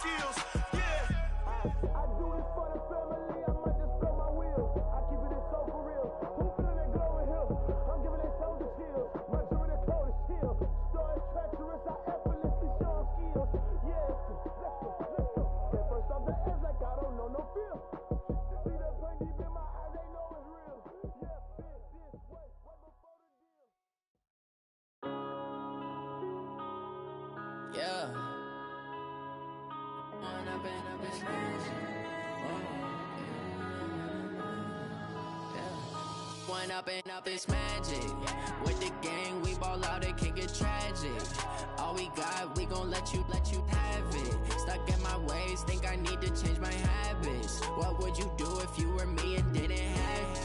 skills. Yeah. I do this for the family. I might just blow my wheels. I keep it so for real. Who feeling that glowing hill? I'm giving that soldier chills. My jewelry that cold as chill. Story treacherous. I effortlessly show them skills. Yeah. Let's go. Get first off the edge like I don't know no feel. See that pain deep in my eyes. They know it's real. Yeah. This way. Right before the deal. Yeah. One up and up is magic. With the gang, we ball out, it can get tragic. All we got, we gon' let you have it. Stuck in my ways, think I need to change my habits. What would you do if you were me and didn't have it?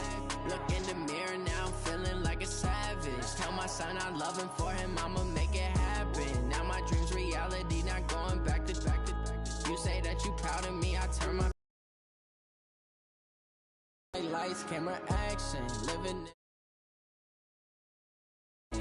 Look in the mirror, now I'm feeling like a savage. Tell my son I love him, for him I'ma make it happen. Now my dream's reality, not going back to. You say that you proud of me, I turn my lights, camera, action, living.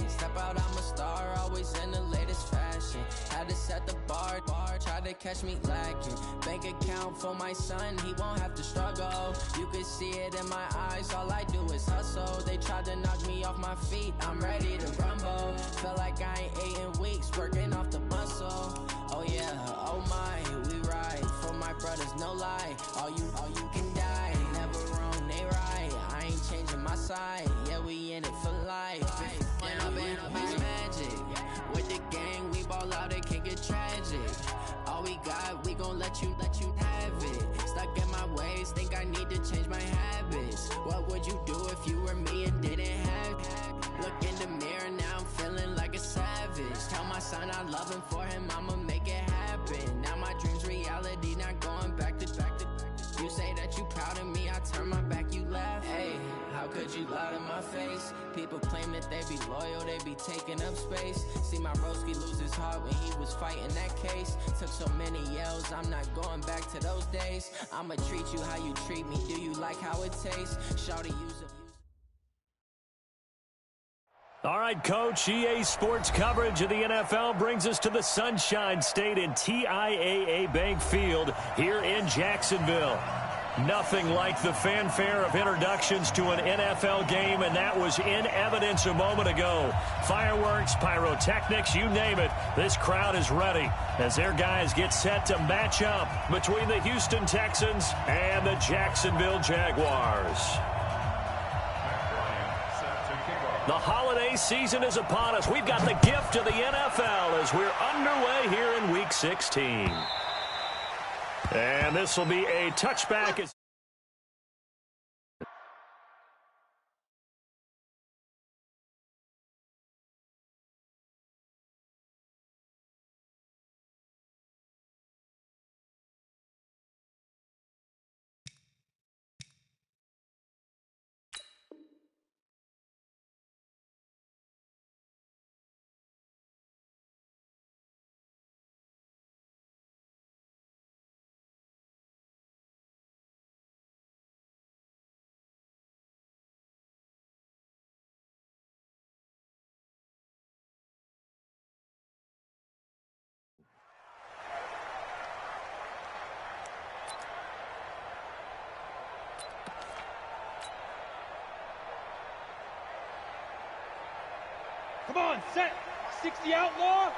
Step out, I'm a star, always in the latest fashion. Had to set the bar, try to catch me lacking. Bank account for my son, he won't have to struggle. You can see it in my eyes, all I do is hustle. They tried to knock me off my feet, I'm ready to rumble. Feel like I ain't ate in weeks, working off the muscle. Oh yeah, oh my, we ride for my brothers, no lie. All you can die, never wrong, they right. I ain't changing my side, yeah, we in it for life. Up is magic. With the gang, we ball out, it can get tragic. All we got, we gon' let you have it. Stuck in my ways, think I need to change my habits. What would you do if you were me and didn't have it? Look in the mirror, now I'm feeling like a savage. Tell my son I love him, for him I'ma make it happen. Now my dream's reality, not going back to. You say that you proud of me, I turn my back, you laugh. Hey, how could you lie to my face? People claim that they be loyal, they be taking up space. See my broski lose his heart when he was fighting that case. Took so many yells, I'm not going back to those days. I'ma treat you how you treat me, do you like how it tastes? Shawty use a All right, Coach, EA Sports coverage of the NFL brings us to the Sunshine State in TIAA Bank Field here in Jacksonville. Nothing like the fanfare of introductions to an NFL game, and that was in evidence a moment ago. Fireworks, pyrotechnics, you name it. This crowd is ready as their guys get set to match up between the Houston Texans and the Jacksonville Jaguars. The holiday season is upon us. We've got the gift of the NFL as we're underway here in Week 16. And this will be a touchback. Come on, set. 60 outlaw.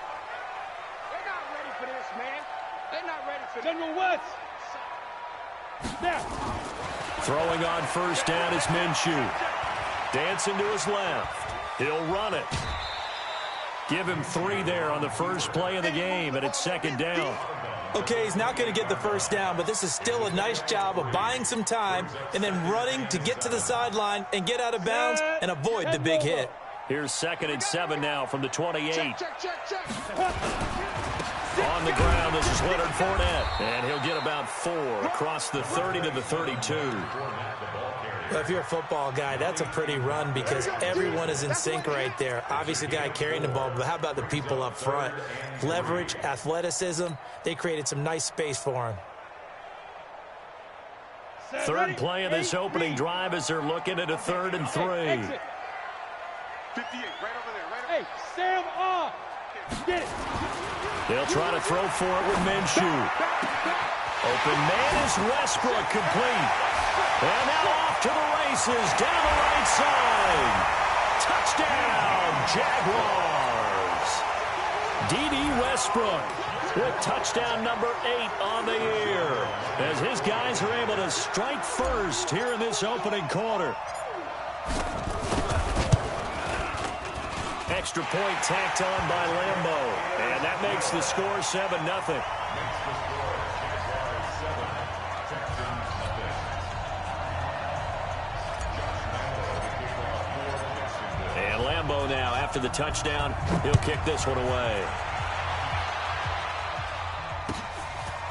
They're not ready for this, man. They're not ready for this. General West. Snap. Throwing on first down is Minshew. Dancing to his left. He'll run it. Give him 3 there on the first play of the game, and it's second down. Okay, he's not going to get the first down, but this is still a nice job of buying some time and then running to get to the sideline and get out of bounds and avoid the big hit. Here's 2nd and 7 now from the 28. On the ground, this is Leonard Fournette. And he'll get about 4 across the 30 to the 32. Well, if you're a football guy, that's a pretty run because everyone is in sync right there. Obviously, the guy carrying the ball, but how about the people up front? Leverage, athleticism, they created some nice space for him. Third play of this opening drive as they're looking at a 3rd and 3. 58, right over there, right over there. Hey, Sam off. Get it. They'll try to throw for it with Minshew. Open man is Westbrook, complete. And now off to the races, down the right side. Touchdown, Jaguars. D.D. Westbrook with touchdown number 8 on the year, as his guys are able to strike first here in this opening quarter. Extra point tacked on by Lambeau, and that makes the score 7-0. And Lambeau now, after the touchdown, he'll kick this one away.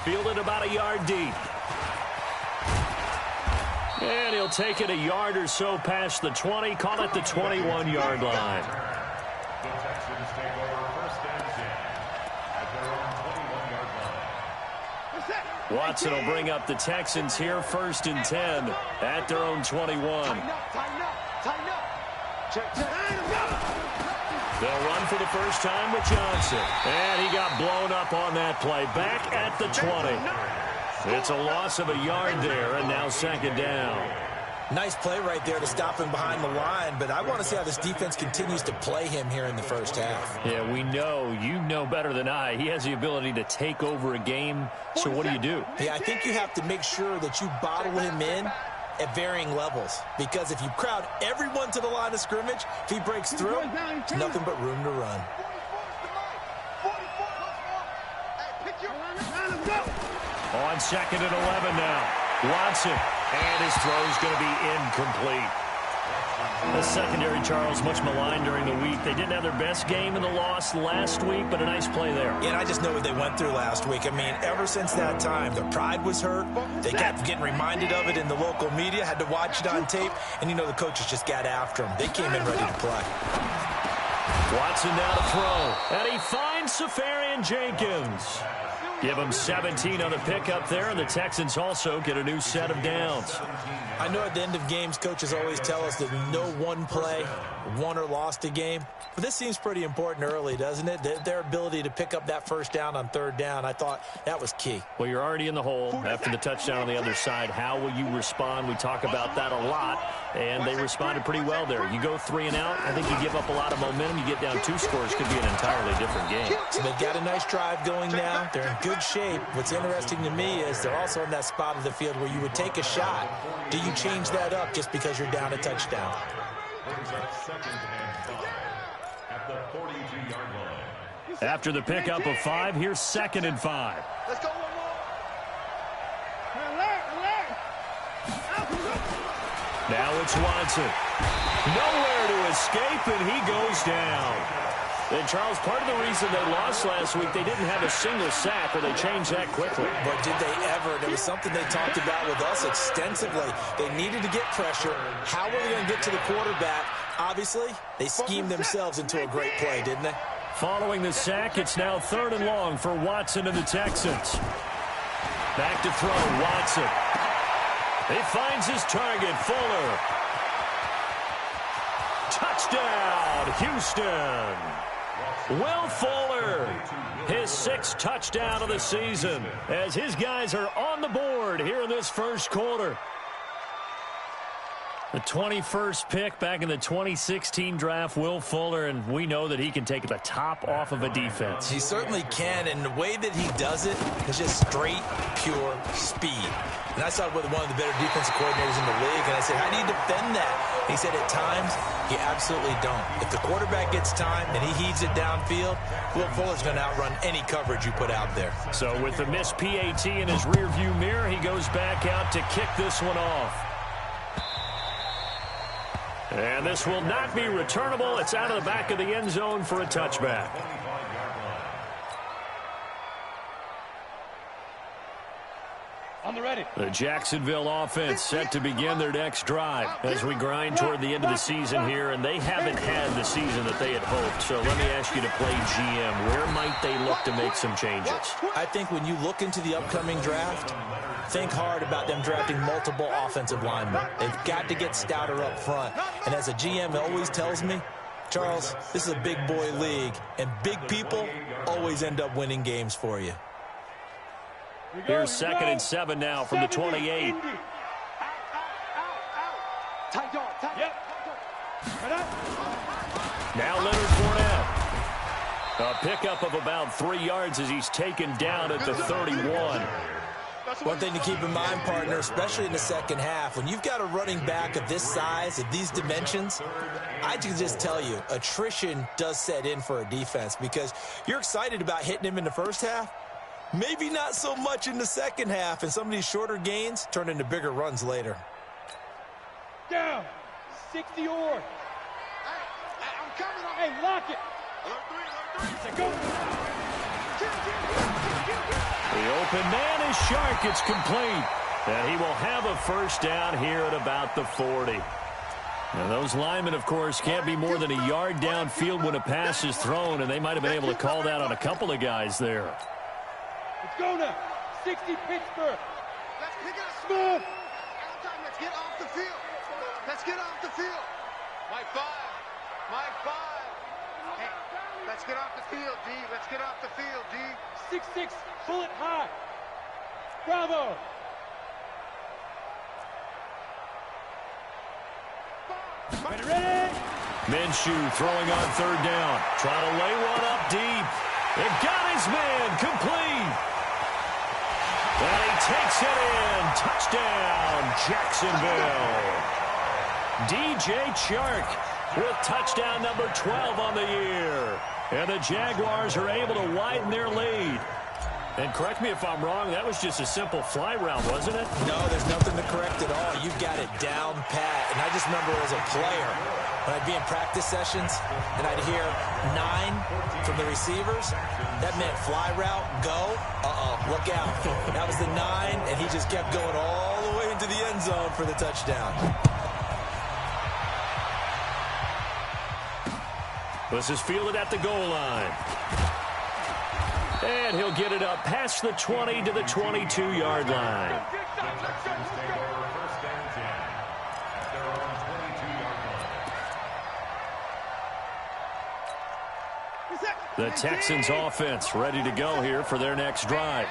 Fielded about a yard deep. And he'll take it a yard or so past the 20, call it the 21-yard line. The Texans take over first and 10 at their own 21-yard line. Watson will bring up the Texans here first and 10 at their own 21. Tighten up. Check. They'll run for the first time with Johnson. And he got blown up on that play. Back at the 20. It's a loss of a yard there, and now second down. Nice play right there to stop him behind the line, but I want to see how this defense continues to play him here in the first half. Yeah, we know. You know better than I. He has the ability to take over a game, so what do? Yeah, I think you have to make sure that you bottle him in at varying levels, because if you crowd everyone to the line of scrimmage, if he breaks through, it's nothing but room to run. On second and 11 now. Watson, and his throw is going to be incomplete. The secondary, Charles, much maligned during the week. They didn't have their best game in the loss last week, but a nice play there. Yeah, and I just know what they went through last week. I mean, ever since that time, their pride was hurt. They kept getting reminded of it in the local media, had to watch it on tape, and, you know, the coaches just got after them. They came in ready to play. Watson now to throw, and he finds Safarian Jenkins. Give him 17 on the pickup there, and the Texans also get a new set of downs. I know at the end of games, coaches always tell us that no one play won or lost a game. But this seems pretty important early, doesn't it? Their ability to pick up that first down on third down, I thought that was key. Well, you're already in the hole after the touchdown on the other side. How will you respond? We talk about that a lot, and they responded pretty well there. You go 3 and out, I think you give up a lot of momentum. You get down 2 scores, could be an entirely different game. So they've got a nice drive going now. They're in good shape. What's interesting to me is they're also in that spot of the field where you would take a shot. Do you change that up just because you're down a touchdown? After the pickup of 5, here's second and 5. Let's go one more. Now it's Watson. Nowhere to escape, and he goes down. And, Charles, part of the reason they lost last week, they didn't have a single sack, or they changed that quickly. But did they ever? It was something they talked about with us extensively. They needed to get pressure. How were they going to get to the quarterback? Obviously, they schemed themselves into a great play, didn't they? Following the sack, it's now 3rd and long for Watson and the Texans. Back to throw, Watson. He finds his target, Fuller. Touchdown, Houston. Will Fuller, his 6th touchdown of the season, as his guys are on the board here in this first quarter. The 21st pick back in the 2016 draft, Will Fuller, and we know that he can take the top off of a defense. He certainly can, and the way that he does it is just straight, pure speed. And I saw it with one of the better defensive coordinators in the league, and I said, how do you defend that? And he said, at times, you absolutely don't. If the quarterback gets time and he heaves it downfield, Will Fuller's going to outrun any coverage you put out there. So with the missed PAT in his rearview mirror, he goes back out to kick this one off. And this will not be returnable. It's out of the back of the end zone for a touchback. On the ready. The Jacksonville offense set to begin their next drive as we grind toward the end of the season here, and they haven't had the season that they had hoped. So let me ask you to play GM. Where might they look to make some changes? I think when you look into the upcoming draft, think hard about them drafting multiple offensive linemen. They've got to get stouter up front. And as a GM always tells me, Charles, this is a big boy league, and big people always end up winning games for you. Here's 2nd and 7 now from the 28. Now Leonard Fournette. A pickup of about 3 yards as he's taken down at the 31. One thing to keep in mind, partner, especially in the second half, when you've got a running back of this size, of these dimensions, I can just tell you, attrition does set in for a defense because you're excited about hitting him in the first half. Maybe not so much in the second half, and some of these shorter gains turn into bigger runs later. Down. 60 or. I'm coming on. Hey, lock it. Go. The open man is Shark. It's complete. And he will have a first down here at about the 40. Now, those linemen, of course, can't be more than a yard downfield when a pass is thrown, and they might have been able to call that on a couple of guys there. Let's go now. 60 Pittsburgh. Let's pick it up. Smooth. Let's get off the field. Let's get off the field. Mike 5. Mike 5. Hey, let's get off the field, D. Let's get off the field, D. 6-6, bullet high. Bravo. Ready? Minshew throwing on 3rd down. Trying to lay one up deep. It got his man complete. And he takes it in. Touchdown, Jacksonville. DJ Chark with touchdown number 12 on the year. And the Jaguars are able to widen their lead. And correct me if I'm wrong, that was just a simple fly route, wasn't it? No, there's nothing to correct at all. You've got it down pat. And I just remember as a player, when I'd be in practice sessions and I'd hear 9 from the receivers, that meant fly route, go, look out. That was the 9, and he just kept going all the way into the end zone for the touchdown. This is fielded at the goal line. And he'll get it up past the 20 to the 22-yard line. The Texans offense ready to go here for their next drive.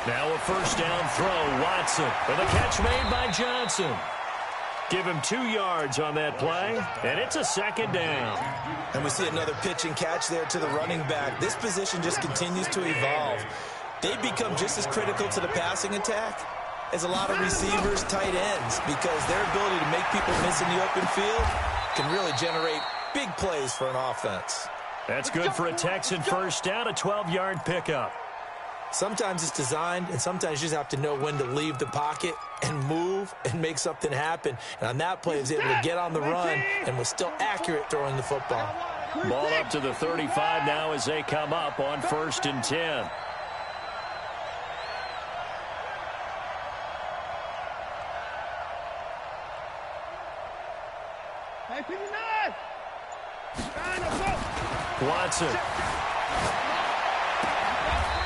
Now a first down throw, Watson, with a catch made by Johnson. Give him 2 yards on that play, and it's a 2nd down. And we see another pitch and catch there to the running back. This position just continues to evolve. They become just as critical to the passing attack as a lot of receivers, tight ends, because their ability to make people miss in the open field can really generate big plays for an offense. That's good for a Texan first down, a 12-yard pickup. Sometimes it's designed, and sometimes you just have to know when to leave the pocket and move and make something happen. And on that play, he was able to get on the run and was still accurate throwing the football. Ball up to the 35 now as they come up on 1st and 10. Watson.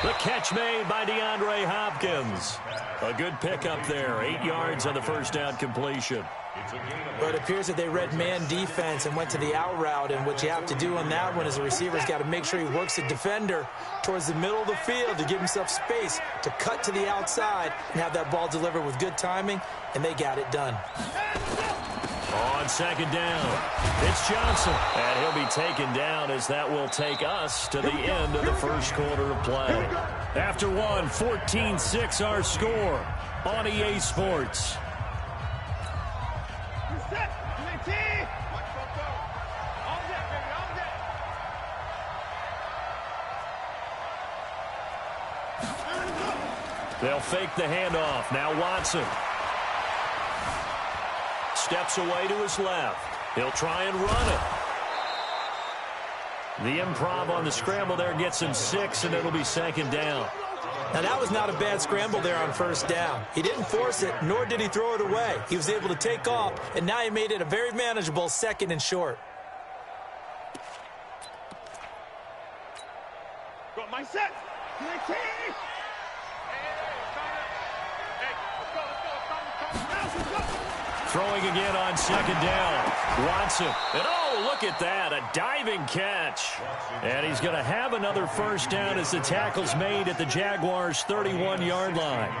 The catch made by DeAndre Hopkins. A good pickup there. 8 yards on the first down completion. But it appears that they read man defense and went to the out route. And what you have to do on that one is the receiver's got to make sure he works the defender towards the middle of the field to give himself space to cut to the outside and have that ball delivered with good timing. And they got it done. On 2nd down, it's Johnson. And he'll be taken down as that will take us to the end of the first quarter of play. After one, 14-6 our score on EA Sports. They'll fake the handoff. Now Watson. Steps away to his left. He'll try and run it. The improv on the scramble there gets him 6, and it'll be 2nd down. Now, that was not a bad scramble there on first down. He didn't force it, nor did he throw it away. He was able to take off, and now he made it a very manageable 2nd and short. Got my set. My team. Throwing again on second down. Watson. And oh, look at that. A diving catch. And he's going to have another first down as the tackle's made at the Jaguars' 31-yard line.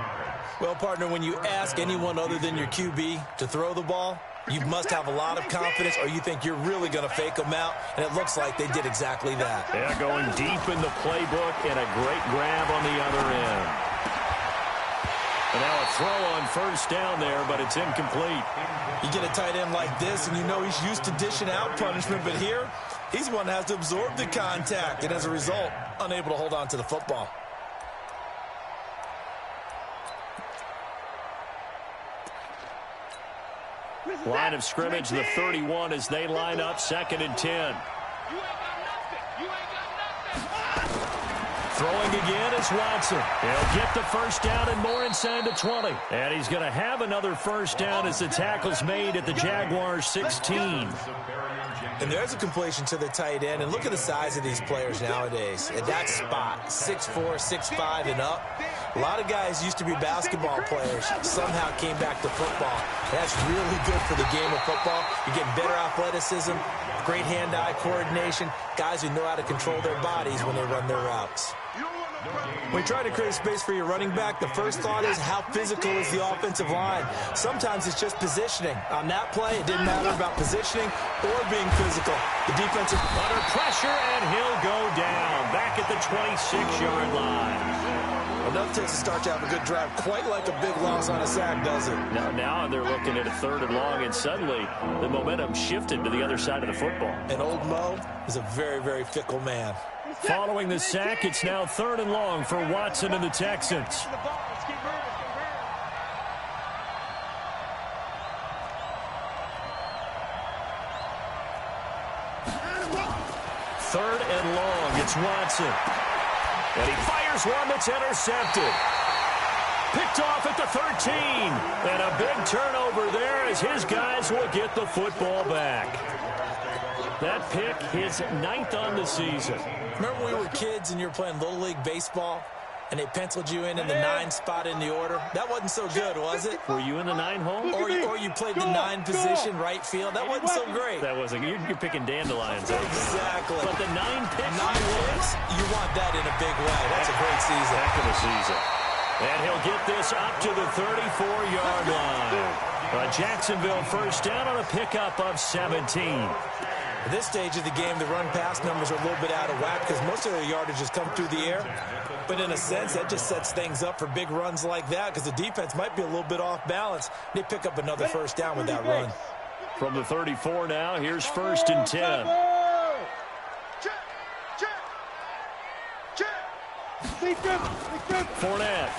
Well, partner, when you ask anyone other than your QB to throw the ball, you must have a lot of confidence, or you think you're really going to fake them out, and it looks like they did exactly that. Yeah, going deep in the playbook and a great grab on the other end. And now a throw on first down there, but it's incomplete. You get a tight end like this, and you know he's used to dishing out punishment, but here, he's one that has to absorb the contact, and as a result, unable to hold on to the football. Line of scrimmage, the 31 as they line up, 2nd and 10. You ain't got nothing. You ain't got nothing. Throwing again is Watson. He'll get the first down and more inside the 20. And he's going to have another first down as the tackle's made at the Jaguars' 16. And there's a completion to the tight end. And look at the size of these players nowadays. At that spot, 6'4", 6'5", and up. A lot of guys used to be basketball players, somehow came back to football. That's really good for the game of football. You're getting better athleticism, great hand-eye coordination, guys who know how to control their bodies when they run their routes. When you try to create space for your running back, the first thought is how physical is the offensive line. Sometimes it's just positioning. On that play, it didn't matter about positioning or being physical. The defensive under pressure, and he'll go down back at the 26-yard line. Enough takes to start to have a good drive, quite like a big loss on a sack, does it? Now they're looking at a 3rd and long, and suddenly the momentum shifted to the other side of the football. And old Mo is a very, very fickle man. Following the sack, it's now 3rd and long for Watson and the Texans. 3rd and long, it's Watson. And he fires one that's intercepted. Picked off at the 13. And a big turnover there as his guys will get the football back. That pick, his 9th on the season. Remember when we were kids and you were playing Little League Baseball and they penciled you in the 9 spot in the order? That wasn't so good, was it? Were you in the 9 hole? Or you played the 9 position, right field? That wasn't so great. That wasn't. You're picking dandelions. Exactly. But the 9 picks. 9 picks, you want that in a big way. That's a great season. Heck of a season. And he'll get this up to the 34-yard line. Jacksonville first down on a pickup of 17. At this stage of the game, the run-pass numbers are a little bit out of whack because most of their yardage has come through the air. But in a sense, that just sets things up for big runs like that because the defense might be a little bit off balance. They pick up another first down with that run. From the 34 now, here's 1st and 10. Fournette.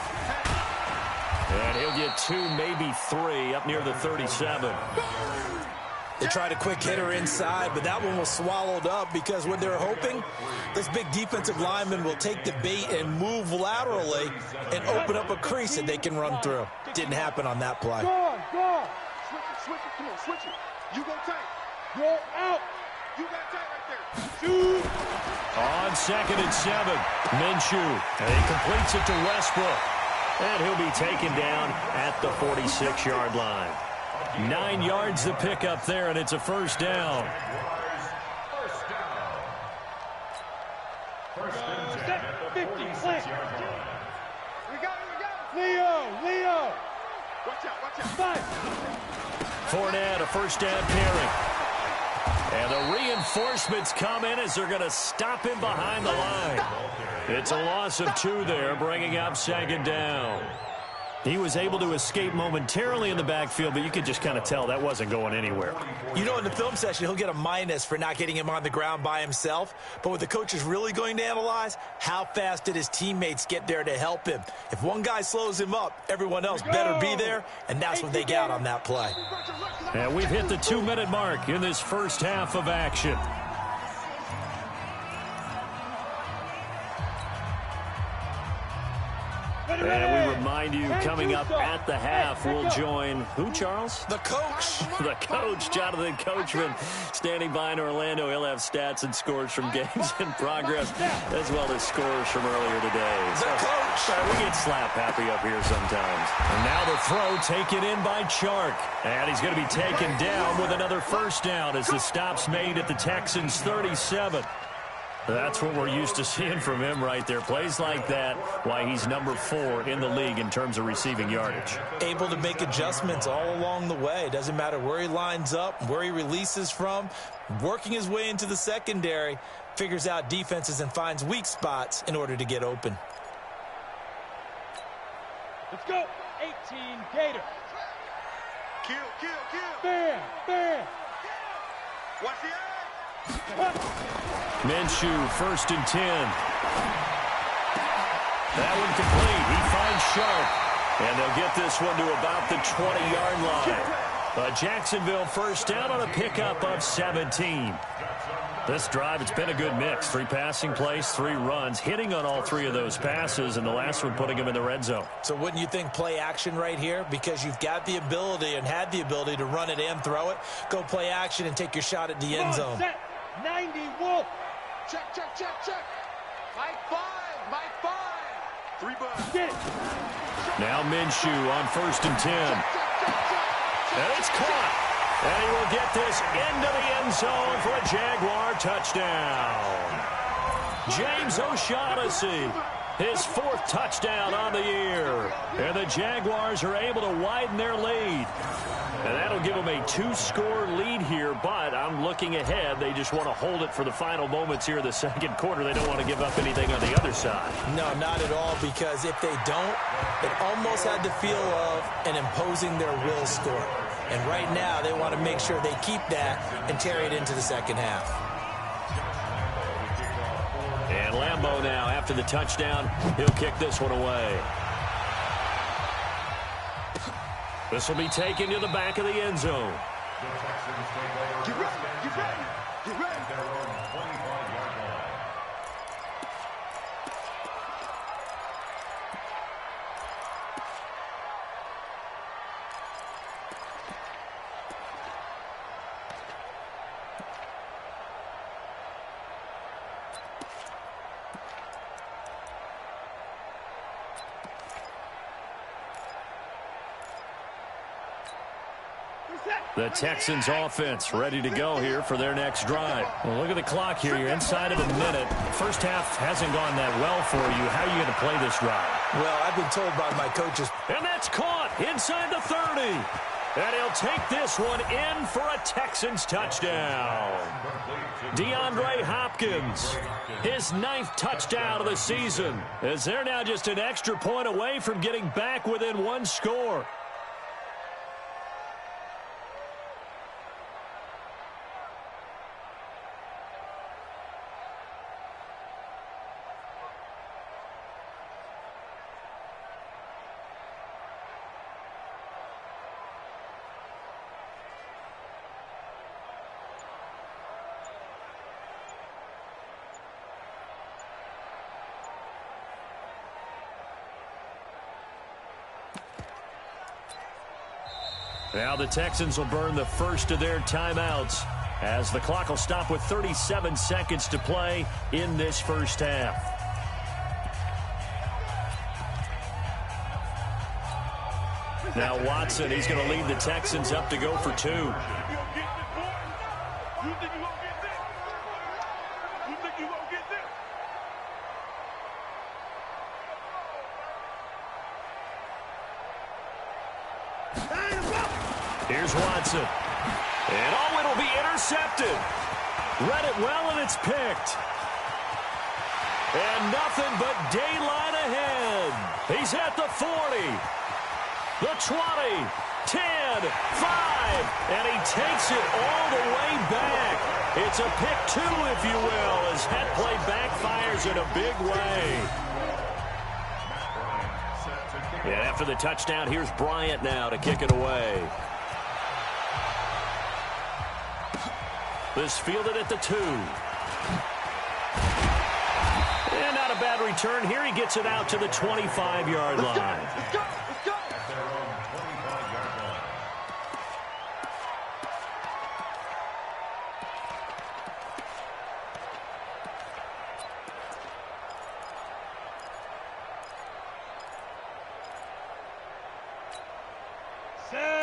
And he'll get 2, maybe 3 up near the 37. They tried a quick hitter inside, but that one was swallowed up because what they're hoping, this big defensive lineman will take the bait and move laterally and open up a crease that they can run through. Didn't happen on that play. Go. Switch it. Come on, switch it. You go tight. Go out. You got tight right there. Shoot. On 2nd and 7, Minshew. And he completes it to Westbrook. And he'll be taken down at the 46-yard line. 9 yards the pickup there, and it's a first down. Set 50, slant. We got it. Leo. Watch out. Fournette, a first down carry. And the reinforcements come in as they're going to stop him behind the line. It's a loss of 2 there, bringing up 2nd down. He was able to escape momentarily in the backfield, but you could just kind of tell that wasn't going anywhere. You know, in the film session, he'll get a minus for not getting him on the ground by himself. But what the coach is really going to analyze, how fast did his teammates get there to help him? If one guy slows him up, everyone else better be there, and that's what they got on that play. And we've hit the 2-minute mark in this first half of action. And we remind you, coming up at the half, we'll join who, Charles? The coach. The coach, Jonathan Coachman, standing by in Orlando. He'll have stats and scores from games in progress, as well as scores from earlier today. The coach. We get slap happy up here sometimes. And now the throw taken in by Chark. And he's going to be taken down with another first down as the stop's made at the Texans' 37. That's what we're used to seeing from him right there. Plays like that, why he's number 4 in the league in terms of receiving yardage. Able to make adjustments all along the way. Doesn't matter where he lines up, where he releases from. Working his way into the secondary, figures out defenses and finds weak spots in order to get open. Let's go. 18 Gator. Kill. Bam. Watch the eye. Minshew, 1st and 10. That one complete. He finds Sharp. And they'll get this one to about the 20-yard line. A Jacksonville first down on a pickup of 17. This drive, it's been a good mix. 3 passing plays, 3 runs, hitting on all 3 of those passes, and the last one putting him in the red zone. So wouldn't you think play action right here? Because you've got the ability and had the ability to run it and throw it. Go play action and take your shot at the end zone. Set. 90 Wolf. Check. Mike 5. 3 bucks. Get it. Now Minshew on 1st and 10. And it's caught. And he will get this into the end zone for a Jaguar touchdown. James O'Shaughnessy, his 4th touchdown on the year. And the Jaguars are able to widen their lead. And that'll give them a 2-score lead here, but I'm looking ahead. They just want to hold it for the final moments here in the second quarter. They don't want to give up anything on the other side. No, not at all, because if they don't, it almost had the feel of an imposing their will score. And right now, they want to make sure they keep that and carry it into the second half. And Lambeau now, after the touchdown, he'll kick this one away. This will be taken to the back of the end zone. Get ready. Their own 25-yard line. The Texans offense ready to go here for their next drive. Well, look at the clock here. You're inside of a minute. First half hasn't gone that well for you. How are you going to play this drive? Well, I've been told by my coaches. And that's caught inside the 30. And he'll take this one in for a Texans touchdown. DeAndre Hopkins, his 9th touchdown of the season, as they're now just an extra point away from getting back within 1 score. Now the Texans will burn the first of their timeouts as the clock will stop with 37 seconds to play in this first half. Now Watson, he's going to lead the Texans up to go for 2. Here's Watson. And oh, it'll be intercepted. Read it well, and it's picked. And nothing but daylight ahead. He's at the 40, the 20, 10, 5, and he takes it all the way back. It's a pick 2, if you will, as that play backfires in a big way. And after the touchdown, here's Bryant now to kick it away. This fielded at the 2. And not a bad return here. He gets it out to the 25-yard line. Let's go. Let's go. At their own 25-yard line.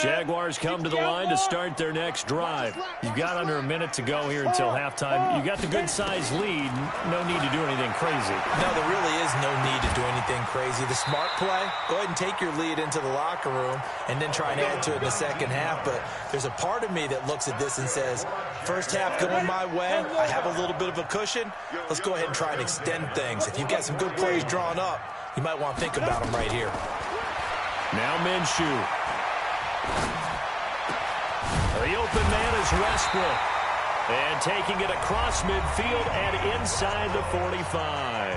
Jaguars come to the line to start their next drive. You've got under a minute to go here until halftime. You got the good-sized lead. No need to do anything crazy. No, there really is no need to do anything crazy. The smart play, go ahead and take your lead into the locker room and then try and add to it in the second half. But there's a part of me that looks at this and says, first half going my way, I have a little bit of a cushion. Let's go ahead and try and extend things. If you've got some good plays drawn up, you might want to think about them right here. Now Minshew. The open man is Westbrook. And taking it across midfield and inside the 45.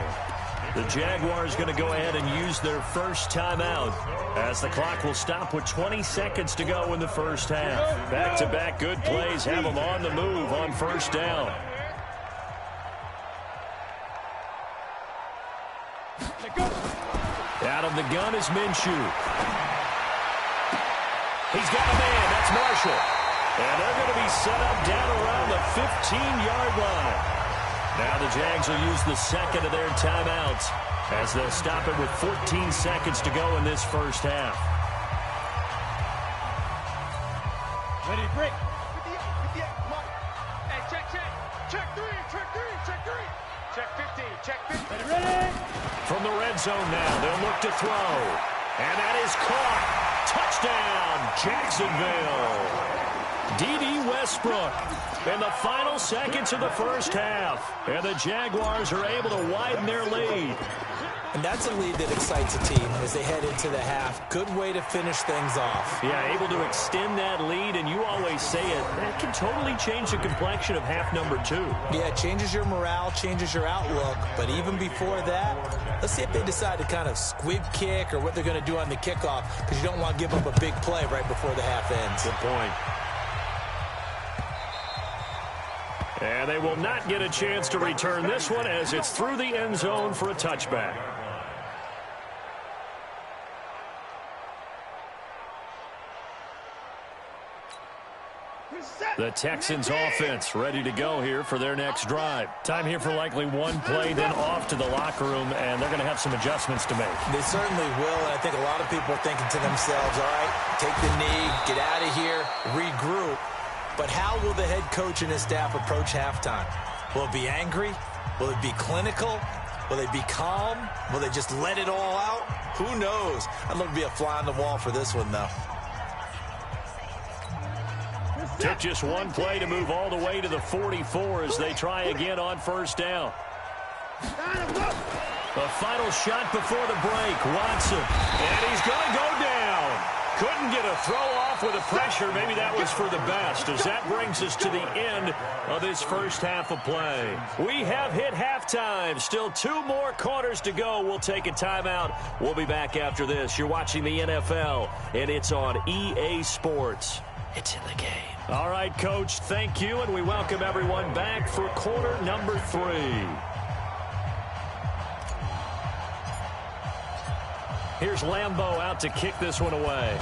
The Jaguars going to go ahead and use their first timeout as the clock will stop with 20 seconds to go in the first half. Back-to-back good plays have them on the move on first down. Out of the gun is Minshew. He's got a man. That's Marshall. And they're going to be set up down around the 15-yard line. Now the Jags will use the second of their timeouts as they'll stop it with 14 seconds to go in this first half. Ready to break. 58, come on. Hey, check. Check 3, check 3, check 3. Check 15, check 15. Ready. From the red zone now, they'll look to throw. And that is caught. Touchdown, Jacksonville. D.D. Westbrook in the final seconds of the first half. And the Jaguars are able to widen their lead. And that's a lead that excites a team as they head into the half. Good way to finish things off. Yeah, able to extend that lead, and you always say it, that can totally change the complexion of half number 2. Yeah, it changes your morale, changes your outlook. But even before that, let's see if they decide to kind of squib kick or what they're going to do on the kickoff, because you don't want to give up a big play right before the half ends. Good point. And they will not get a chance to return this one as it's through the end zone for a touchback. The Texans offense ready to go here for their next drive. Time here for likely one play, then off to the locker room, and they're going to have some adjustments to make. They certainly will, and I think a lot of people are thinking to themselves, all right, take the knee, get out of here, regroup. But how will the head coach and his staff approach halftime? Will it be angry? Will it be clinical? Will they be calm? Will they just let it all out? Who knows? I'd love to be a fly on the wall for this one, though. Took just one play to move all the way to the 44 as they try again on first down. The final shot before the break, Watson. And he's going to go down. Couldn't get a throw off with the pressure. Maybe that was for the best, as that brings us to the end of this first half of play. We have hit halftime. Still 2 more quarters to go. We'll take a timeout. We'll be back after this. You're watching the NFL, and it's on EA Sports. It's in the game. All right, Coach, thank you, and we welcome everyone back for quarter number 3. Here's Lambeau out to kick this one away.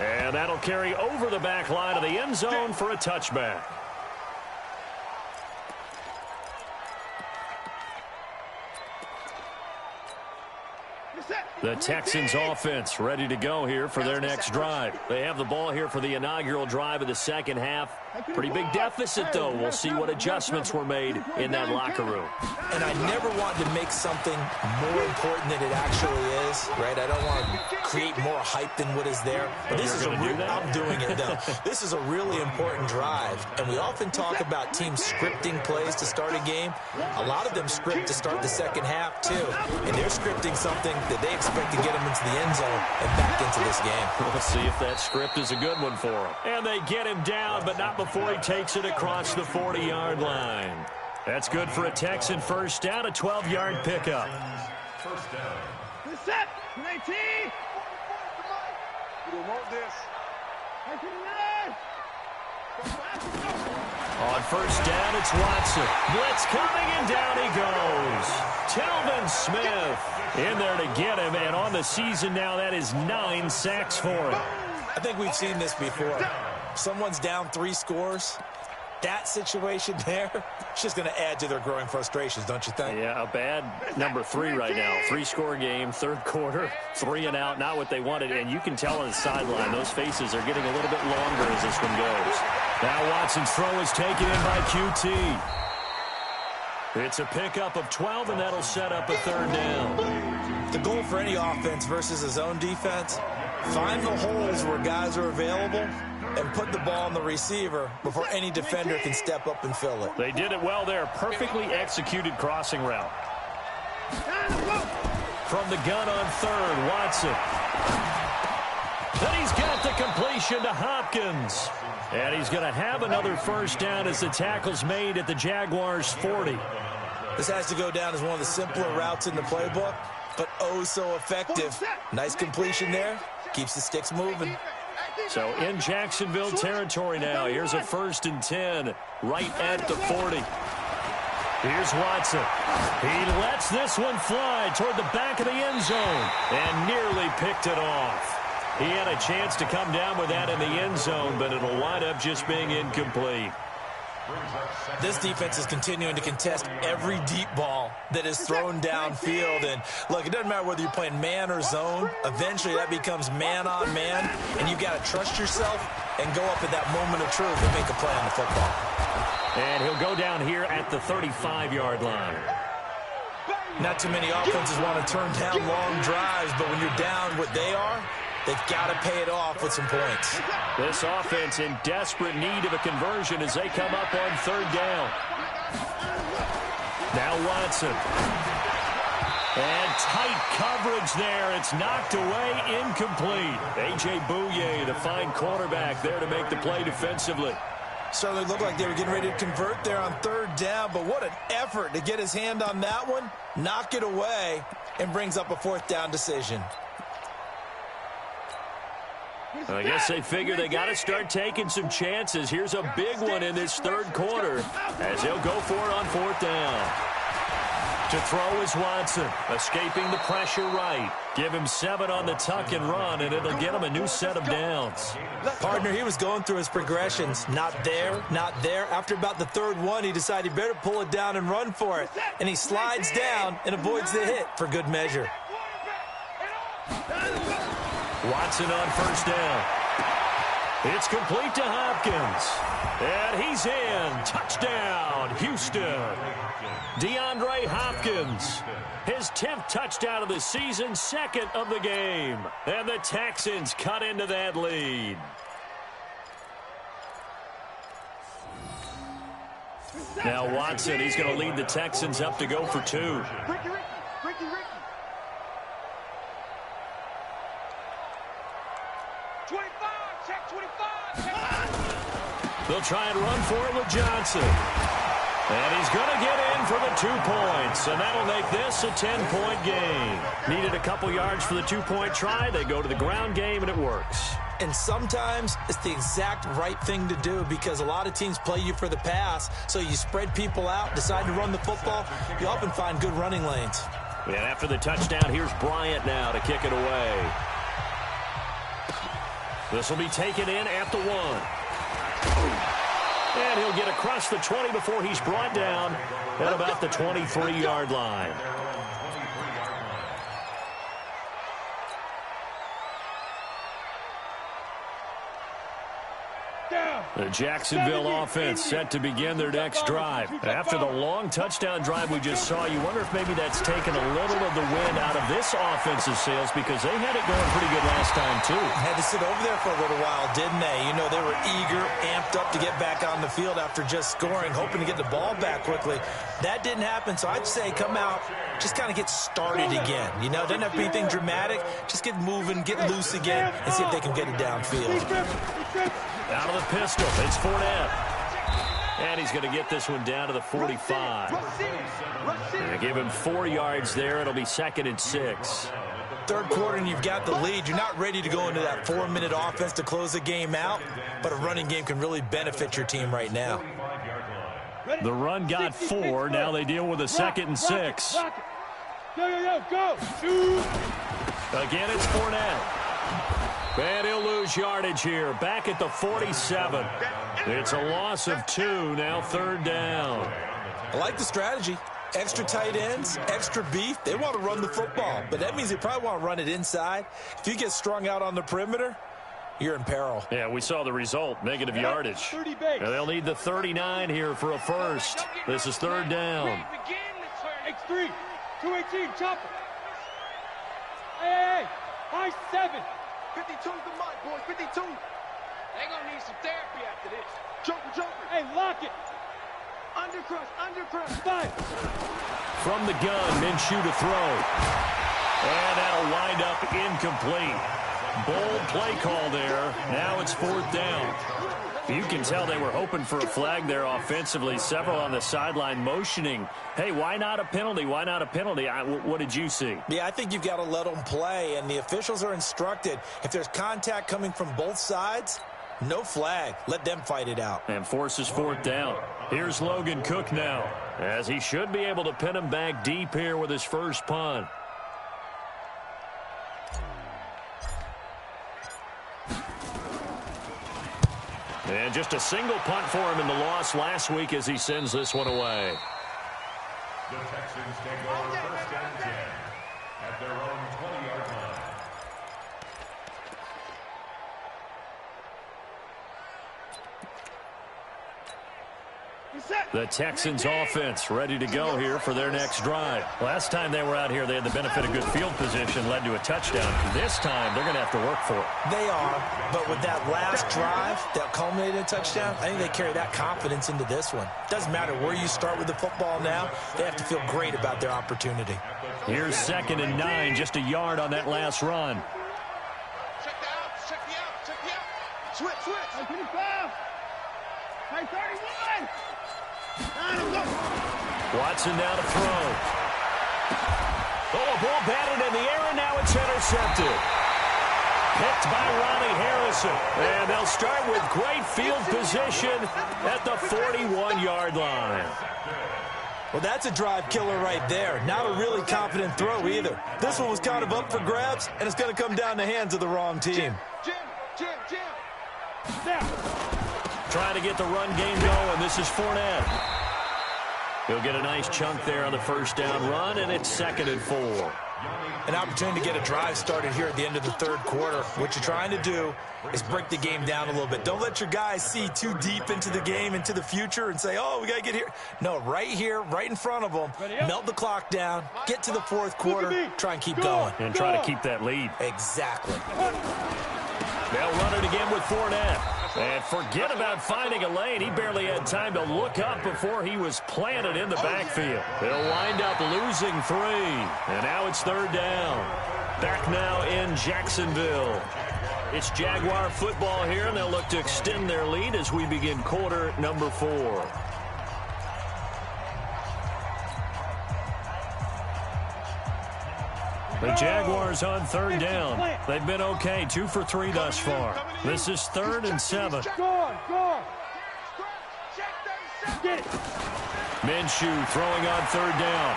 And that'll carry over the back line of the end zone for a touchback. The Texans offense ready to go here for their next drive. They have the ball here for the inaugural drive of the second half. Pretty big deficit, though. We'll see what adjustments were made in that locker room. And I never want to make something more important than it actually is, right? I don't want to create more hype than what is there. But this is a real, I'm doing it, though. This is a really important drive. And we often talk about teams scripting plays to start a game. A lot of them script to start the second half, too. And they're scripting something that they expect to get them into the end zone and back into this game. We'll see if that script is a good one for them. And they get him down, but not before he takes it across the 40-yard line. That's good for a Texan first down, a 12-yard pickup. First down. Set, 19. We don't want this. On first down, it's Watson. Blitz coming, and down he goes. Telvin Smith in there to get him, and on the season now, that is 9 sacks for him. I think we've seen this before. Someone's down 3 scores. That situation there, it's just going to add to their growing frustrations, don't you think? Yeah, a bad number 3 right now. 3-score game, third quarter, 3 and out, not what they wanted. And you can tell on the sideline, those faces are getting a little bit longer as this one goes. Now Watson's throw is taken in by QT. It's a pickup of 12, and that'll set up a third down. The goal for any offense versus a zone defense, find the holes where guys are available and put the ball on the receiver before any defender can step up and fill it. They did it well there. Perfectly executed crossing route. From the gun on third, Watson. Then he's got the completion to Hopkins. And he's going to have another first down as the tackle's made at the Jaguars' 40. This has to go down as one of the simpler routes in the playbook, but oh so effective. Nice completion there. Keeps the sticks moving. So in Jacksonville territory now. Here's a 1st and 10 right at the 40. Here's Watson. He lets this one fly toward the back of the end zone and nearly picked it off. He had a chance to come down with that in the end zone, but it'll wind up just being incomplete. This defense is continuing to contest every deep ball that is thrown downfield. And, look, it doesn't matter whether you're playing man or zone. Eventually that becomes man-on-man, and you've got to trust yourself and go up at that moment of truth and make a play on the football. And he'll go down here at the 35-yard line. Not too many offenses want to turn down long drives, but when you're down what they are, they've got to pay it off with some points. This offense in desperate need of a conversion as they come up on third down. Now Watson. And tight coverage there. It's knocked away, incomplete. A.J. Bouye, the fine cornerback, there to make the play defensively. Certainly looked like they were getting ready to convert there on third down, but what an effort to get his hand on that one, knock it away, and brings up a 4th down decision. I guess they figure they got to start taking some chances. Here's a big one in this third quarter as he'll go for it on 4th down. To throw is Watson, escaping the pressure right. Give him 7 on the tuck and run, and it'll get him a new set of downs. Partner, he was going through his progressions. Not there, not there. After about the 3rd one, he decided he better pull it down and run for it. And he slides down and avoids the hit for good measure. Watson on 1st down. It's complete to Hopkins. And he's in. Touchdown, Houston. DeAndre Hopkins. His 10th touchdown of the season, 2nd of the game. And the Texans cut into that lead. Now Watson, he's going to lead the Texans up to go for 2. Ricky. 25, check 25. They'll try and run for it with Johnson. And he's going to get in for the 2 points, and that'll make this a 10-point game. Needed a couple yards for the 2-point try. They go to the ground game, and it works. And sometimes it's the exact right thing to do because a lot of teams play you for the pass, so you spread people out, decide to run the football. You often find good running lanes. And after the touchdown, here's Bryant now to kick it away. This will be taken in at the 1. And he'll get across the 20 before he's brought down at about the 23-yard line. The Jacksonville offense set to begin their next drive. After the long touchdown drive we just saw, you wonder if maybe that's taken a little of the wind out of this offensive sails because they had it going pretty good last time, too. Had to sit over there for a little while, didn't they? You know, they were eager, amped up to get back on the field after just scoring, hoping to get the ball back quickly. That didn't happen, so I'd say come out, just kind of get started again. You know, doesn't have to be anything dramatic. Just get moving, get loose again, and see if they can get it downfield. Out of the pistol, it's Fournette. And he's going to get this one down to the 45. They give him 4 yards there. It'll be 2nd and 6. Third quarter and you've got the lead. You're not ready to go into that 4-minute offense to close the game out, but a running game can really benefit your team right now. 5-yard line. The run got 4. Now they deal with a 2nd and 6. Go. Shoot. Again, it's Fournette. And he'll lose yardage here. Back at the 47. It's a loss of 2. Now 3rd down. I like the strategy. Extra tight ends, extra beef. They want to run the football, but that means they probably want to run it inside. If you get strung out on the perimeter, you're in peril. Yeah, we saw the result, negative yardage. Now they'll need the 39 here for a first. This is 3rd down. X3, 218, chopper. Hey, high 7. 52's the mark, boys, 52. They gonna need some therapy after this. Joker. Hey, lock it. Undercrush. 5. From the gun, Minshew to throw. And that'll wind up incomplete. Bold play call there. Now it's 4th down. You can tell they were hoping for a flag there offensively. Several on the sideline motioning. Hey, why not a penalty? Why not a penalty? What did you see? Yeah, I think you've got to let them play, and the officials are instructed. If there's contact coming from both sides, no flag. Let them fight it out. And forces 4th down. Here's Logan Cook now, as he should be able to pin him back deep here with his first punt. And just a single punt for him in the loss last week as he sends this one away. The Texans take over 1st and 10 at their own 20-yard line. The Texans offense ready to go here for their next drive. Last time they were out here, they had the benefit of good field position, led to a touchdown. This time, they're going to have to work for it. They are, but with that last drive that culminated in a touchdown, I think they carry that confidence into this one. Doesn't matter where you start with the football now, they have to feel great about their opportunity. Here's 2nd and 9, just a yard on that last run. Check the out. Switch. Hey, 25. Hey, 31. Watson now to throw. Oh, a ball batted in the air, and now it's intercepted. Picked by Ronnie Harrison. And they'll start with great field position at the 41-yard line. Well, that's a drive killer right there. Not a really confident throw either. This one was kind of up for grabs, and it's going to come down the hands of the wrong team. Jim. Trying to get the run game going. This is Fournette. He'll get a nice chunk there on the first down run, and it's 2nd and 4. An opportunity to get a drive started here at the end of the 3rd quarter. What you're trying to do is break the game down a little bit. Don't let your guys see too deep into the game, into the future, and say, oh, we got to get here. No, right here, right in front of them, melt the clock down, get to the 4th quarter, try and keep going. And try to keep that lead. Exactly. They'll run it again with Fournette. And forget about finding a lane. He barely had time to look up before he was planted in the backfield. They'll wind up losing 3. And now it's 3rd down. Back now in Jacksonville. It's Jaguar football here, and they'll look to extend their lead as we begin quarter number 4. The Jaguars on 3rd down. They've been okay, 2 for 3 thus far. This is 3rd and 7. Go. Get it. Minshew throwing on 3rd down.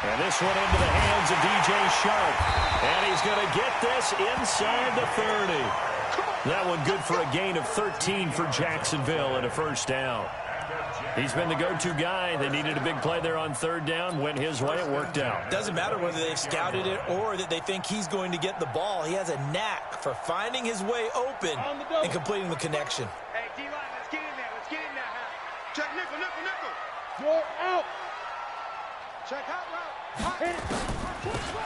And this one into the hands of DJ Shark. And he's going to get this inside the 30. That one good for a gain of 13 for Jacksonville and a first down. He's been the go-to guy. They needed a big play there on 3rd down. Went his way. It worked out. Doesn't matter whether they've scouted it or that they think he's going to get the ball. He has a knack for finding his way open and completing the connection. Hey, D-line, let's get in there. Check nickel. You're out. Check hot route. Hit it.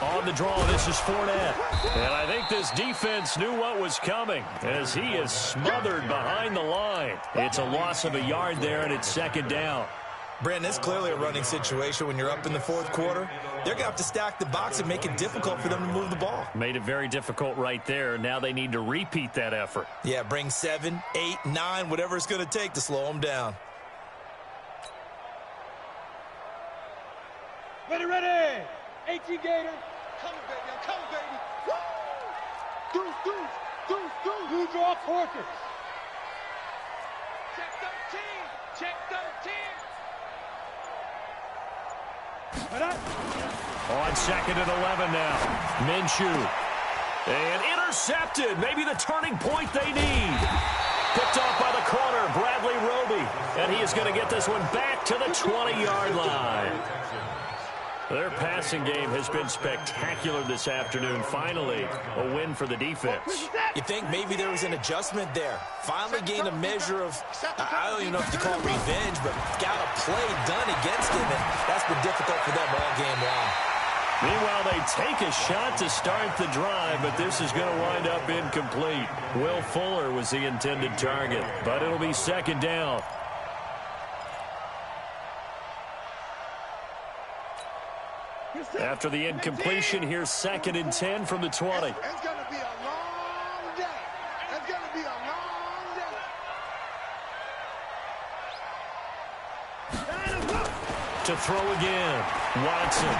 On the draw, this is Fournette. And I think this defense knew what was coming as he is smothered behind the line. It's a loss of a yard there, and it's 2nd down. Brandon, it's clearly a running situation when you're up in the 4th quarter. They're going to have to stack the box and make it difficult for them to move the ball. Made it very difficult right there. Now they need to repeat that effort. Yeah, bring 7, 8, 9, whatever it's going to take to slow them down. Ready. 18 Gator. Come, baby. Woo! Deuce. Who draw horses? Check 13. On 2nd and 11 now. Minshew. And intercepted. Maybe the turning point they need. Picked off by the corner, Bradley Roby. And he is going to get this one back to the 20-yard line. Their passing game has been spectacular this afternoon. Finally, a win for the defense. You think maybe there was an adjustment there. Finally gained a measure of, I don't even know if you call it revenge, but got a play done against him, and that's been difficult for them all game long. Meanwhile, they take a shot to start the drive, but this is going to wind up incomplete. Will Fuller was the intended target, but it'll be 2nd down. After the incompletion, here's 2nd and 10 from the 20. It's going to be a long day. It's going to be a long day. To throw again, Watson.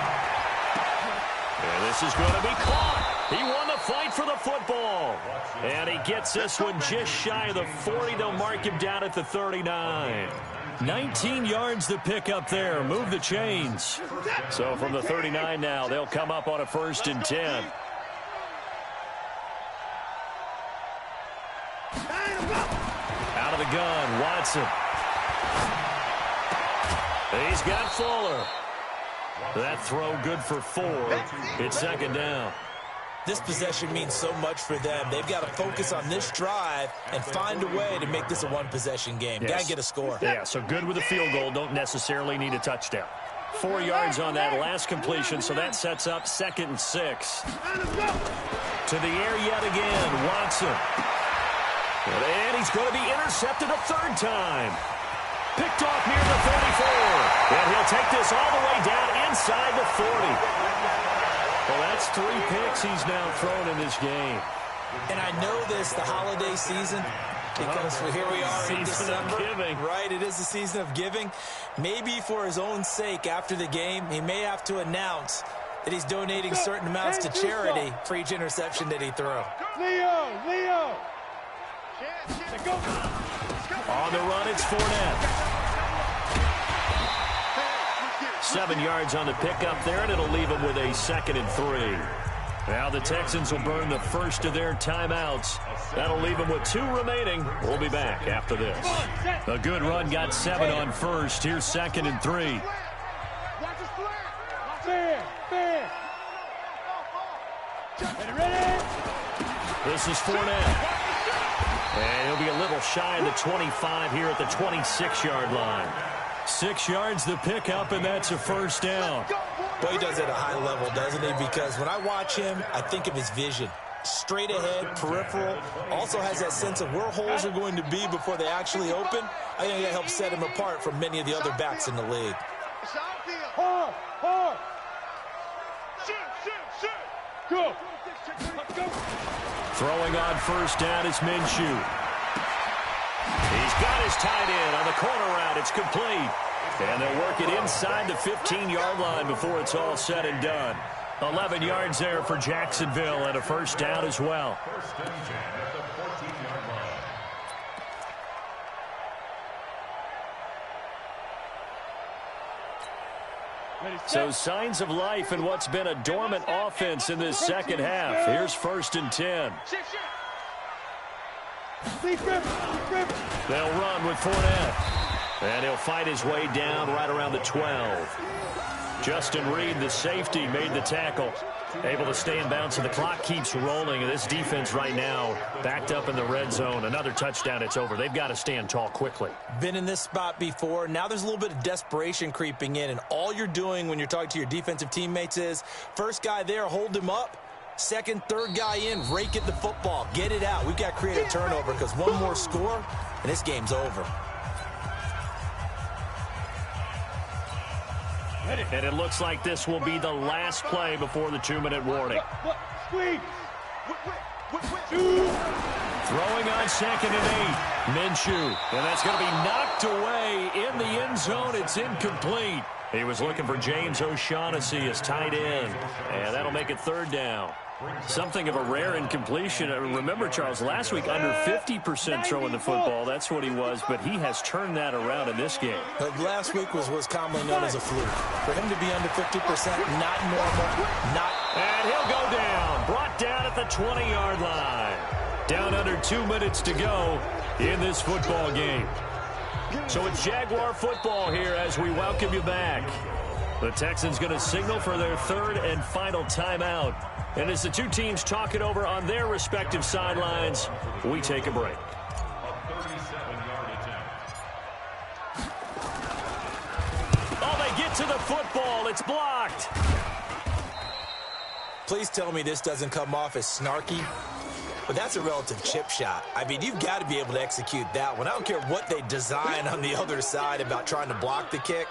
And this is going to be caught. He won the fight for the football. And he gets this one just shy of the 40. They'll mark him down at the 39. 19 yards to pick up there. Move the chains. So from the 39 now, they'll come up on a 1st and 10. Out of the gun, Watson. He's got Fuller. That throw good for 4. It's 2nd down. This possession means so much for them. They've got to focus on this drive and find a way to make this a one-possession game. Yes. Got to get a score. Yeah, so good with a field goal. Don't necessarily need a touchdown. 4 yards on that last completion, so that sets up 2nd and 6. To the air yet again, Watson. And he's going to be intercepted a 3rd time. Picked off near the 34. And he'll take this all the way down inside the 40. Well, that's 3 picks he's now thrown in this game. And I know this, the holiday season, because here we are in December. Season of giving. Right, it is the season of giving. Maybe for his own sake, after the game, he may have to announce that he's donating certain amounts to charity for each interception that he threw. Leo! On the run, it's Fournette. 7 yards on the pickup there, and it'll leave them with a 2nd and 3. Now the Texans will burn the first of their timeouts. That'll leave them with 2 remaining. We'll be back after this. A good run got 7 on 1st. Here's 2nd and 3. Fair. Ready? This is Fournette. And he'll be a little shy of the 25 here at the 26-yard line. 6 yards the pickup, and that's a 1st down. Boy, he does it at a high level, doesn't he? Because when I watch him, I think of his vision. Straight ahead, peripheral. Also has that sense of where holes are going to be before they actually open. I think that helps set him apart from many of the other backs in the league. Hard. Go. Throwing on 1st down is Minshew. He's got his tight end on the corner route. It's complete. And they'll work it inside the 15-yard line before it's all said and done. 11 yards there for Jacksonville and a 1st down as well. So signs of life in what's been a dormant offense in this 2nd half. Here's 1st and 10. They'll run with Fournette. And he'll fight his way down right around the 12. Justin Reed, the safety, made the tackle. Able to stay in bounds, and the clock keeps rolling. And this defense right now backed up in the red zone. Another touchdown, it's over. They've got to stand tall quickly. Been in this spot before. Now there's a little bit of desperation creeping in. And all you're doing when you're talking to your defensive teammates is, first guy there, hold him up. Second, third guy in, rake at the football. Get it out. We've got to create a turnover because one more score, and this game's over. And it looks like this will be the last play before the 2-minute warning. Throwing on 2nd and 8. Minshew. And that's going to be knocked away in the end zone. It's incomplete. He was looking for James O'Shaughnessy as tight end, and that'll make it third down. Something of a rare incompletion. Remember, Charles, last week under 50% throwing the football. That's what he was, but he has turned that around in this game. Last week was commonly known as a fluke. For him to be under 50%, not normal, not... And he'll go down. Brought down at the 20-yard line. Down under 2 minutes to go in this football game. So it's Jaguar football here as we welcome you back. The Texans going to signal for their third and final timeout. And as the two teams talk it over on their respective sidelines, we take a break. Oh, they get to the football. It's blocked. Please tell me this doesn't come off as snarky. But that's a relative chip shot. I mean, you've got to be able to execute that one. I don't care what they design on the other side about trying to block the kick.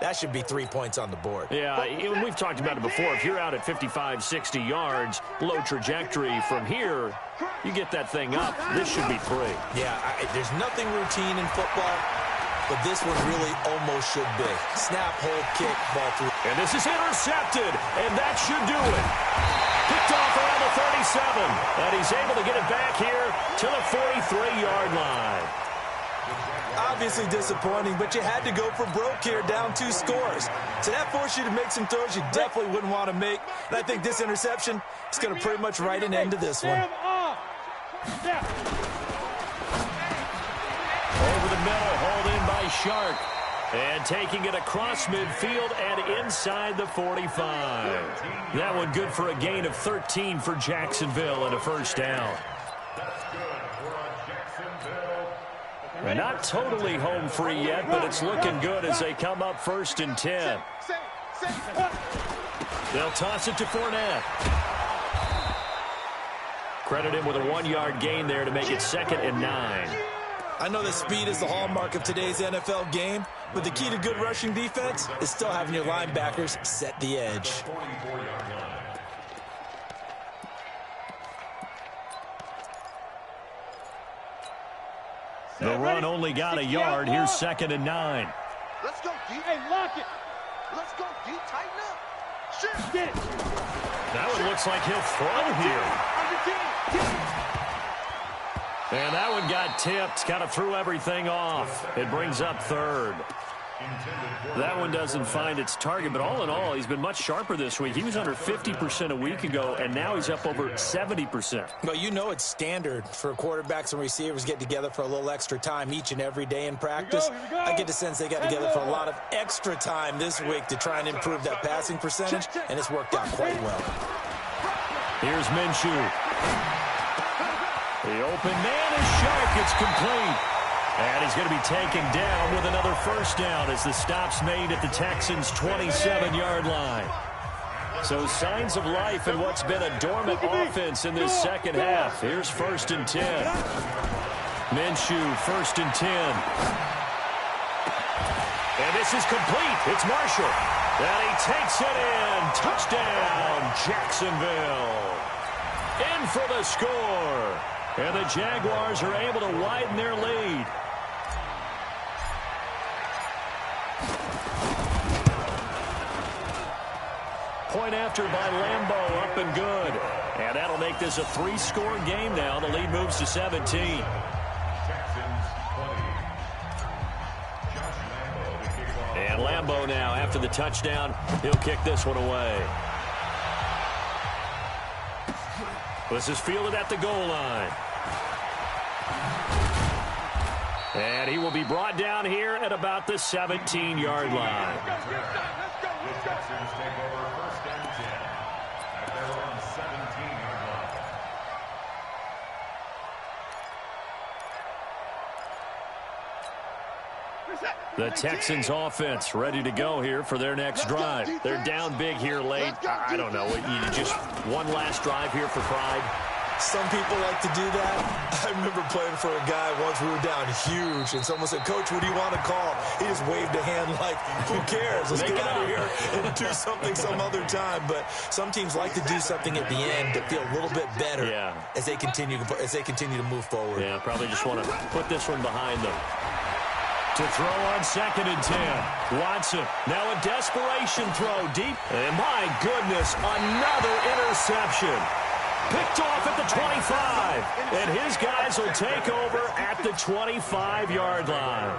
That should be 3 points on the board. Yeah, we've talked about it before. If you're out at 55, 60 yards, low trajectory from here, you get that thing up. This should be 3. Yeah, there's nothing routine in football, but this one really almost should be. Snap, hold, kick, ball through. And this is intercepted, and that should do it. Picked off around the 37, and he's able to get it back here to the 43-yard line. Obviously disappointing, but you had to go for broke here, down 2 scores. So that forced you to make some throws you definitely wouldn't want to make. And I think this interception is going to pretty much write an end to this one. Over the middle, hauled in by Shark. And taking it across midfield and inside the 45. That one good for a gain of 13 for Jacksonville and a first down. Not totally home free yet, but it's looking good as they come up 1st and 10. They'll toss it to Fournette. Credit him with a 1-yard gain there to make it 2nd and 9. I know that speed is the hallmark of today's NFL game, but the key to good rushing defense is still having your linebackers set the edge. The run only got a yard. Here's 2nd and 9. Let's go deep. Hey, lock it. Let's go deep. Tighten up. Sure. Get it. That one looks like he'll throw here. And that one got tipped. Kind of threw everything off. It brings up 3rd. That one doesn't find its target, but all in all, he's been much sharper this week. He was under 50% a week ago, and now he's up over 70%. Well, you know it's standard for quarterbacks and receivers get together for a little extra time each and every day in practice. Here we go. I get the sense they got together for a lot of extra time this week to try and improve that passing percentage, and it's worked out quite well. Here's Minshew. The open man is Shark. It's complete. And he's going to be taken down with another first down as the stop's made at the Texans' 27-yard line. So signs of life in what's been a dormant offense in this second half. Here's 1st and 10. Minshew, 1st and 10. And this is complete. It's Marshall. And he takes it in. Touchdown, Jacksonville. In for the score. And the Jaguars are able to widen their lead. Point after by Lambeau, up and good. And that'll make this a 3-score game now. The lead moves to 17. Texans 20. Josh Lambeau, the kickoff. And Lambeau now, after the touchdown, he'll kick this one away. This is fielded at the goal line. And he will be brought down here at about the 17-yard line. The Texans take over 1st and 10 at their own 17-yard line. The Texans offense ready to go here for their next drive. They're down big here late. I don't know. You just one last drive here for pride. Some people like to do that. I remember playing for a guy once. We were down huge, and someone said, "Coach, what do you want to call?" He just waved a hand like, "Who cares? Let's get out of here and do something some other time." But some teams like to do something at the end to feel a little bit better as they continue to move forward. Yeah, probably just want to put this one behind them. To throw on 2nd and 10. Watson, now a desperation throw deep. And my goodness, another interception. Picked off at the 25. And his guys will take over at the 25-yard line.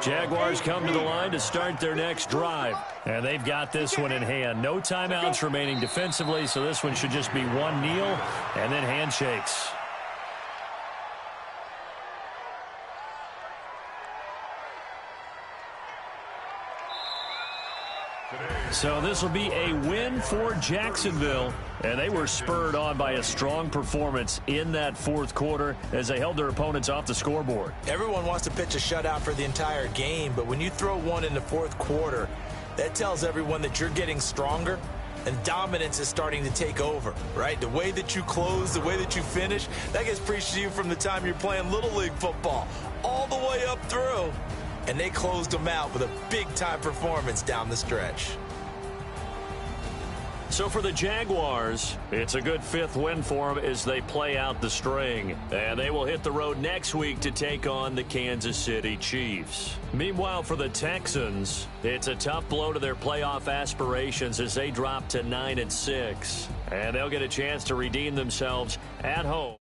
Jaguars come to the line to start their next drive. And they've got this one in hand. No timeouts remaining defensively, so this one should just be one kneel and then handshakes. So this will be a win for Jacksonville, and they were spurred on by a strong performance in that fourth quarter as they held their opponents off the scoreboard. Everyone wants to pitch a shutout for the entire game, but when you throw one in the fourth quarter, that tells everyone that you're getting stronger and dominance is starting to take over, right? The way that you close, the way that you finish, that gets preached to you from the time you're playing Little League football all the way up through, and they closed them out with a big-time performance down the stretch. So for the Jaguars, it's a good 5th win for them as they play out the string. And they will hit the road next week to take on the Kansas City Chiefs. Meanwhile, for the Texans, it's a tough blow to their playoff aspirations as they drop to 9-6. And they'll get a chance to redeem themselves at home.